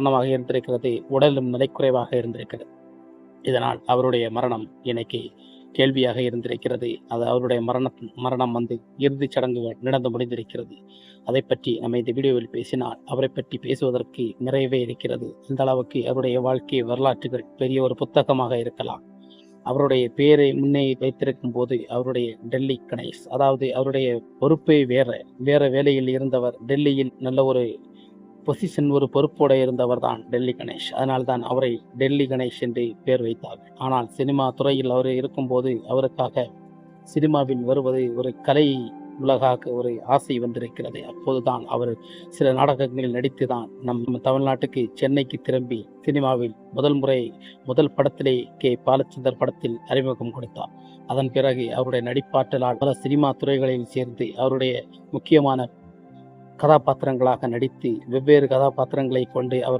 மரணமாக இருந்திருக்கிறது. உடலும் நிலைக்குறைவாக இருந்திருக்கிறது. இதனால் அவருடைய மரணம் எனக்கு கேள்வியாக இருந்திருக்கிறது. அது அவருடைய மரணம் இறுதிச் சடங்குகள் நடந்து முடிந்திருக்கிறது. அதை பற்றி நம்ம இந்த வீடியோவில் பேசினால் அவரை பற்றி பேசுவதற்கு நிறையவே இருக்கிறது. அந்த அளவுக்கு அவருடைய வாழ்க்கை வரலாற்றுகள் பெரிய ஒரு புத்தகமாக இருக்கலாம். அவருடைய பெயரை முன்னே வைத்திருக்கும் போது அவருடைய டெல்லி கணேஷ், அதாவது அவருடைய பொறுப்பே வேற வேலையில் இருந்தவர். டெல்லியில் நல்ல ஒரு பொசிஷன், ஒரு பொறுப்போடு இருந்தவர் தான் டெல்லி கணேஷ். அதனால்தான் அவரை டெல்லி கணேஷ் என்று பெயர் வைத்தார்கள். ஆனால் சினிமா துறையில் அவர் இருக்கும்போது அவருக்காக சினிமாவில் வருவது ஒரு கலை உலகாக ஒரு ஆசை வந்திருக்கிறது. அப்போதுதான் அவர் சில நாடகங்களில் நடித்து தான் நம் தமிழ்நாட்டுக்கு சென்னைக்கு திரும்பி சினிமாவில் முதல் படத்திலே பாலச்சந்தர் படத்தில் அறிமுகம் கொடுத்தார். அதன் பிறகு அவருடைய நடிப்பாற்றலால் பல சினிமா துறைகளில் சேர்ந்து அவருடைய முக்கியமான கதாபாத்திரங்களாக நடித்து வெவ்வேறு கதாபாத்திரங்களை கொண்டு அவர்